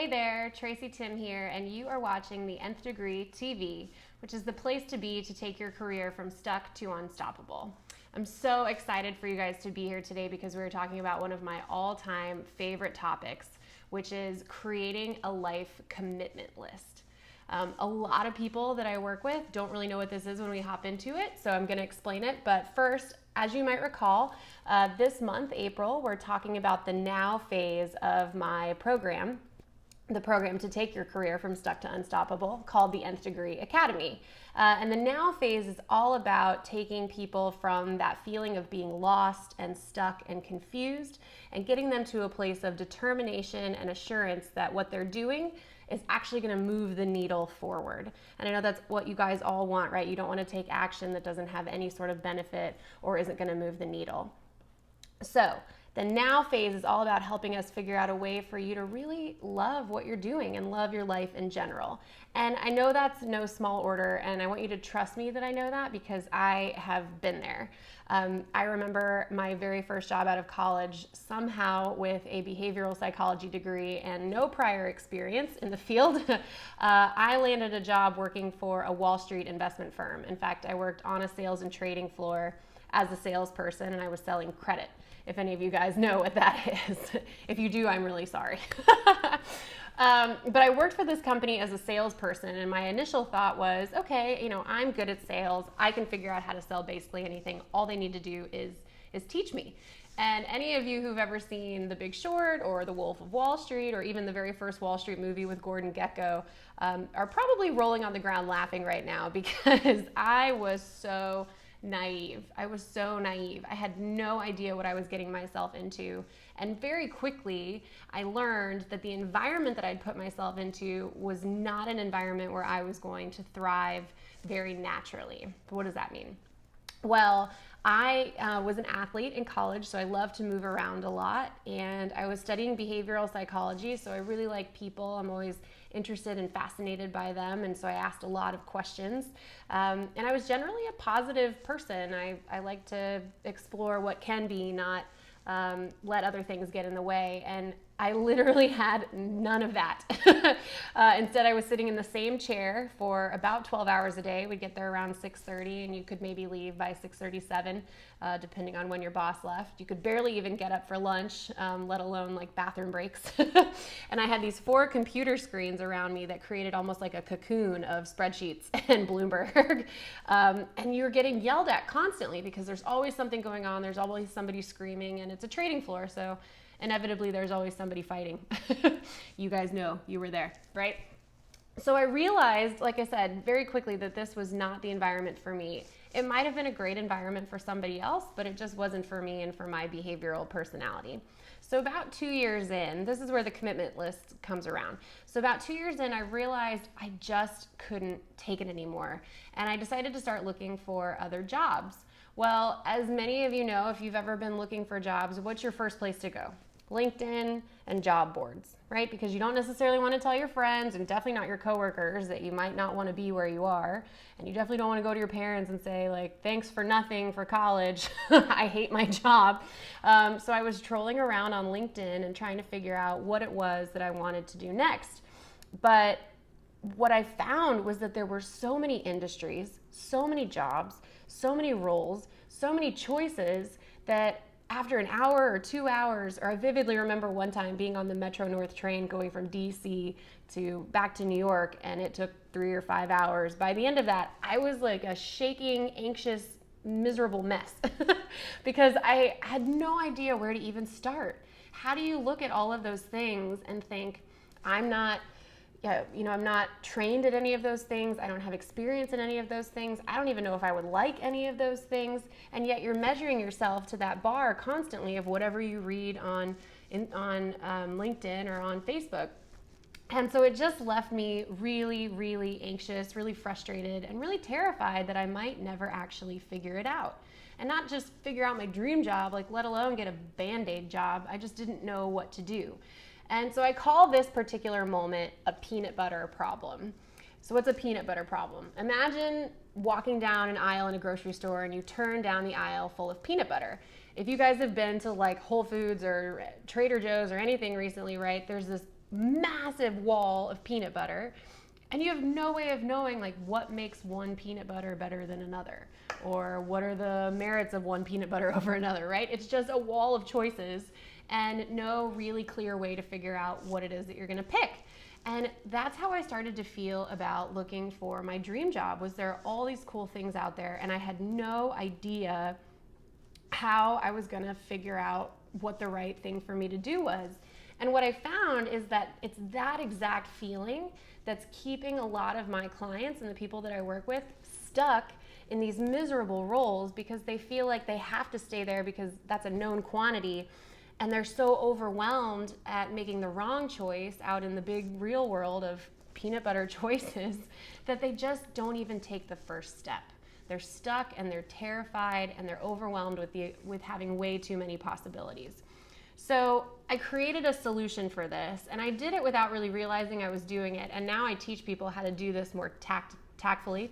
Hey there, Tracy Tim here, and you are watching the Nth Degree TV, which is the place to be to take your career from stuck to unstoppable. I'm so excited for you guys to be here today because we're talking about one of my all-time favorite topics, which is creating a life commitment list. A lot of people that I work with don't really know what this is when we hop into it, so I'm going to explain it. But first, as you might recall, this month, April, we're talking about the now phase of my program, the program to take your career from stuck to unstoppable, called the Nth Degree Academy. And the now phase is all about taking people from that feeling of being lost and stuck and confused and getting them to a place of determination and assurance that what they're doing is actually going to move the needle forward. And I know that's what you guys all want, right? You don't want to take action that doesn't have any sort of benefit or isn't going to move the needle. So the now phase is all about helping us figure out a way for you to really love what you're doing and love your life in general. And I know that's no small order, and I want you to trust me that I know that because I have been there. I remember my very first job out of college, somehow with a behavioral psychology degree and no prior experience in the field. I landed a job working for a Wall Street investment firm. In fact, I worked on a sales and trading floor as a salesperson, and I was selling credit. If any of you guys know what that is. If you do, I'm really sorry. But I worked for this company as a salesperson, and my initial thought was, okay, I'm good at sales. I can figure out how to sell basically anything. All they need to do is teach me. And any of you who've ever seen The Big Short or The Wolf of Wall Street or even the very first Wall Street movie with Gordon Gekko are probably rolling on the ground laughing right now because I was so naive. I was so naive. I had no idea what I was getting myself into. And very quickly, I learned that the environment that I'd put myself into was not an environment where I was going to thrive very naturally. But what does that mean? Well, I was an athlete in college, so I love to move around a lot. And I was studying behavioral psychology, so I really like people. I'm always interested and fascinated by them, and so I asked a lot of questions. And I was generally a positive person. I like to explore what can be, not let other things get in the way. And I literally had none of that. Instead, I was sitting in the same chair for about 12 hours a day. We'd get there around 6:30, and you could maybe leave by 6:37, depending on when your boss left. You could barely even get up for lunch, let alone like bathroom breaks. And I had these 4 computer screens around me that created almost like a cocoon of spreadsheets and Bloomberg. And you're getting yelled at constantly because there's always something going on. There's always somebody screaming, and it's a trading floor, so inevitably there's always somebody fighting. You guys know, you were there, right? So I realized, like I said, very quickly that this was not the environment for me. It might have been a great environment for somebody else, but it just wasn't for me and for my behavioral personality. So about 2 years in, this is where the commitment list comes around. So about 2 years in, I realized I just couldn't take it anymore. And I decided to start looking for other jobs. Well, as many of you know, if you've ever been looking for jobs, what's your first place to go? LinkedIn and job boards, right? Because you don't necessarily want to tell your friends and definitely not your coworkers that you might not want to be where you are. And you definitely don't want to go to your parents and say like, thanks for nothing for college. I hate my job. So I was trolling around on LinkedIn and trying to figure out what it was that I wanted to do next. But what I found was that there were so many industries, so many jobs, so many roles, so many choices that after an hour or 2 hours, or I vividly remember one time being on the Metro North train going from DC to back to New York, and it took 3 or 5 hours. By the end of that, I was like a shaking, anxious, miserable mess because I had no idea where to even start. How do you look at all of those things and think, I'm not trained at any of those things. I don't have experience in any of those things. I don't even know if I would like any of those things. And yet you're measuring yourself to that bar constantly of whatever you read on LinkedIn or on Facebook. And so it just left me really, really anxious, really frustrated, and really terrified that I might never actually figure it out. And not just figure out my dream job, like let alone get a Band-Aid job. I just didn't know what to do. And so I call this particular moment a peanut butter problem. So what's a peanut butter problem? Imagine walking down an aisle in a grocery store and you turn down the aisle full of peanut butter. If you guys have been to like Whole Foods or Trader Joe's or anything recently, right, there's this massive wall of peanut butter, and you have no way of knowing like what makes one peanut butter better than another, or what are the merits of one peanut butter over another, right? It's just a wall of choices and no really clear way to figure out what it is that you're gonna pick. And that's how I started to feel about looking for my dream job. Was there are all these cool things out there, and I had no idea how I was gonna figure out what the right thing for me to do was. And what I found is that it's that exact feeling that's keeping a lot of my clients and the people that I work with stuck in these miserable roles, because they feel like they have to stay there because that's a known quantity. And they're so overwhelmed at making the wrong choice out in the big real world of peanut butter choices that they just don't even take the first step. They're stuck and they're terrified and they're overwhelmed with having way too many possibilities. So I created a solution for this, and I did it without really realizing I was doing it. And now I teach people how to do this more tactically.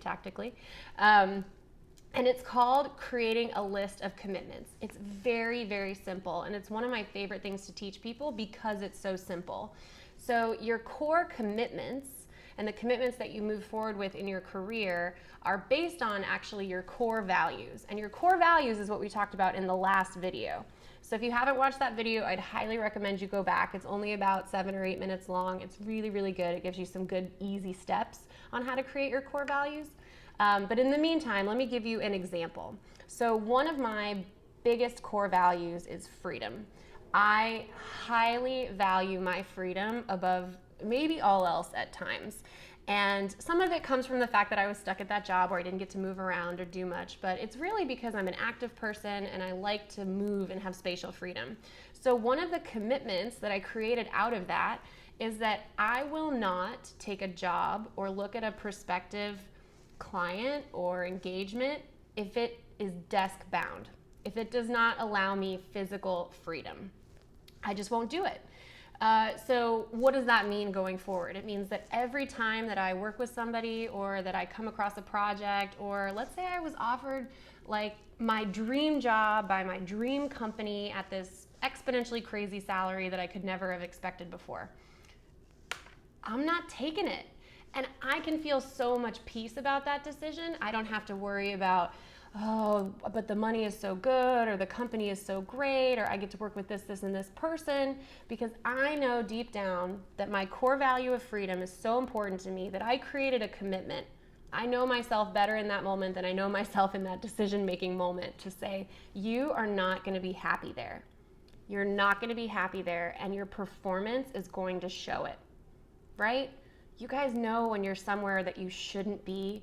And it's called creating a list of commitments. It's very, very simple. And it's one of my favorite things to teach people because it's so simple. So your core commitments and the commitments that you move forward with in your career are based on actually your core values. And your core values is what we talked about in the last video. So if you haven't watched that video, I'd highly recommend you go back. It's only about 7 or 8 minutes long. It's really, really good. It gives you some good, easy steps on how to create your core values. But in the meantime, let me give you an example. So one of my biggest core values is freedom. I highly value my freedom above maybe all else at times. And some of it comes from the fact that I was stuck at that job where I didn't get to move around or do much, but it's really because I'm an active person and I like to move and have spatial freedom. So one of the commitments that I created out of that is that I will not take a job or look at a prospective client or engagement if it is desk bound, if it does not allow me physical freedom. I just won't do it. So what does that mean going forward? It means that every time that I work with somebody or that I come across a project, or let's say I was offered like my dream job by my dream company at this exponentially crazy salary that I could never have expected before, I'm not taking it. And I can feel so much peace about that decision. I don't have to worry about, oh, but the money is so good, or the company is so great, or I get to work with this, and this person, because I know deep down that my core value of freedom is so important to me that I created a commitment. I know myself better in that moment than I know myself in that decision-making moment to say, you are not going to be happy there. You're not going to be happy there, and your performance is going to show it, right? You guys know when you're somewhere that you shouldn't be,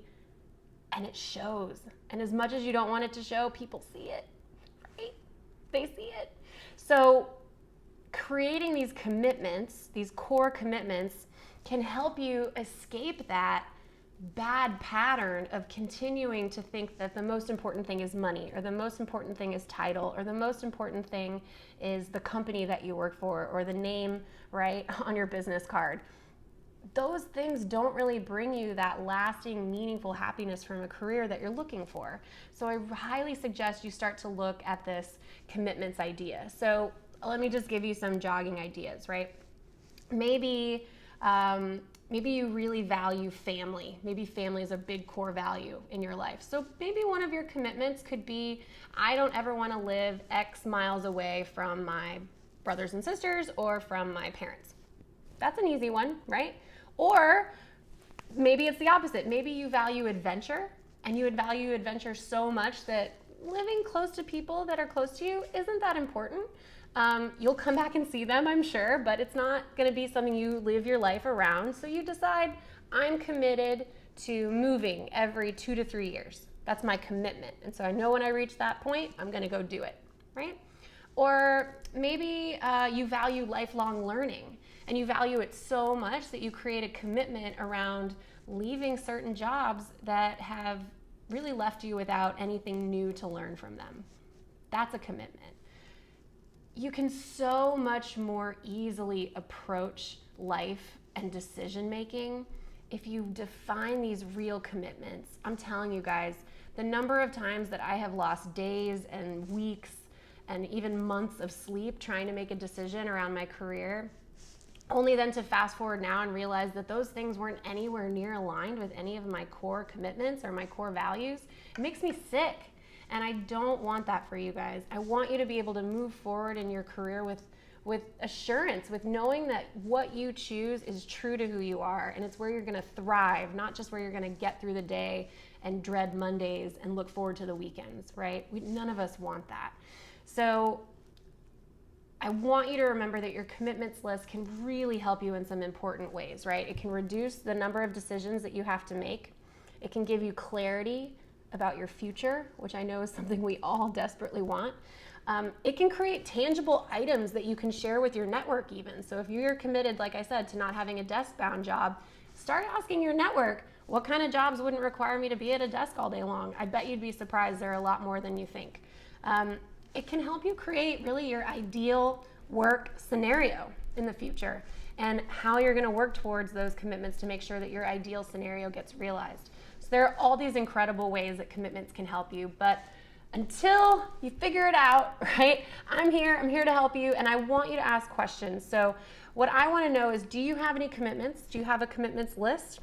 and it shows. And as much as you don't want it to show, people see it, right? They see it. So creating these commitments, these core commitments, can help you escape that bad pattern of continuing to think that the most important thing is money, or the most important thing is title, or the most important thing is the company that you work for, or the name, right, on your business card. Those things don't really bring you that lasting, meaningful happiness from a career that you're looking for. So I highly suggest you start to look at this commitments idea. So let me just give you some jogging ideas, right? Maybe you really value family. Maybe family is a big core value in your life. So maybe one of your commitments could be, I don't ever want to live X miles away from my brothers and sisters or from my parents. That's an easy one, right? Or maybe it's the opposite. Maybe you value adventure, and you would value adventure so much that living close to people that are close to you isn't that important. You'll come back and see them, I'm sure, but it's not going to be something you live your life around. So you decide, I'm committed to moving every 2 to 3 years. That's my commitment. And so I know when I reach that point, I'm going to go do it, right? Or maybe you value lifelong learning, and you value it so much that you create a commitment around leaving certain jobs that have really left you without anything new to learn from them. That's a commitment. You can so much more easily approach life and decision making if you define these real commitments. I'm telling you guys, the number of times that I have lost days and weeks and even months of sleep trying to make a decision around my career only then to fast forward now and realize that those things weren't anywhere near aligned with any of my core commitments or my core values. It makes me sick. And I don't want that for you guys. I want you to be able to move forward in your career with assurance, with knowing that what you choose is true to who you are, and it's where you're gonna thrive, not just where you're gonna get through the day and dread Mondays and look forward to the weekends, right? None of us want that. So I want you to remember that your commitments list can really help you in some important ways, right? It can reduce the number of decisions that you have to make. It can give you clarity about your future, which I know is something we all desperately want. It can create tangible items that you can share with your network even. So if you're committed, like I said, to not having a desk-bound job, start asking your network, what kind of jobs wouldn't require me to be at a desk all day long? I bet you'd be surprised there are a lot more than you think. It can help you create really your ideal work scenario in the future and how you're gonna work towards those commitments to make sure that your ideal scenario gets realized. So there are all these incredible ways that commitments can help you, but until you figure it out, right? I'm here to help you, and I want you to ask questions. So what I want to know is, do you have any commitments? Do you have a commitments list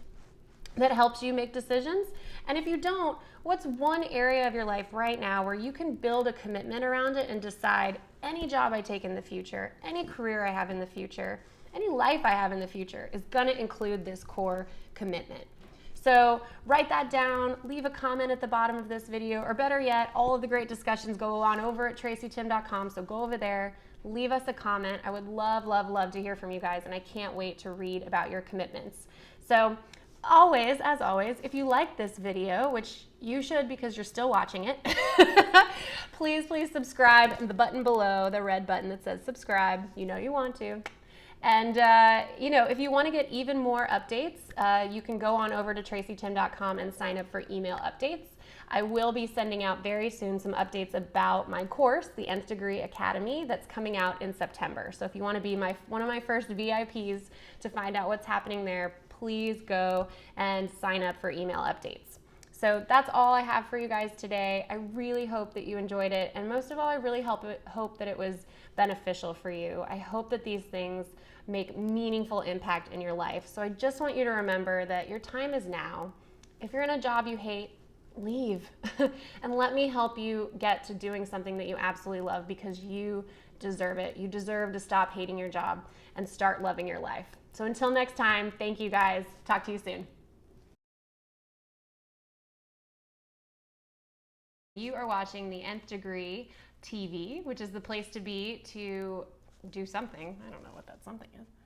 that helps you make decisions? And if you don't, what's one area of your life right now where you can build a commitment around it and decide any job I take in the future, any career I have in the future, any life I have in the future is going to include this core commitment? So write that down, leave a comment at the bottom of this video, or better yet, all of the great discussions go on over at tracytim.com, so go over there, leave us a comment. I would love, love, love to hear from you guys, and I can't wait to read about your commitments. So always, as always, if you like this video, which you should because you're still watching it, please subscribe. The button below, the red button that says subscribe, you know you want to. And, if you want to get even more updates, you can go on over to tracytim.com and sign up for email updates. I will be sending out very soon some updates about my course, the Nth Degree Academy, that's coming out in September. So if you want to be one of my first VIPs to find out what's happening there, please go and sign up for email updates. So that's all I have for you guys today. I really hope that you enjoyed it. And most of all, I really hope that it was beneficial for you. I hope that these things make meaningful impact in your life. So I just want you to remember that your time is now. If you're in a job you hate, leave. And let me help you get to doing something that you absolutely love, because you deserve it. You deserve to stop hating your job and start loving your life. So until next time, thank you guys. Talk to you soon. You are watching the Nth Degree TV, which is the place to be to do something. I don't know what that something is.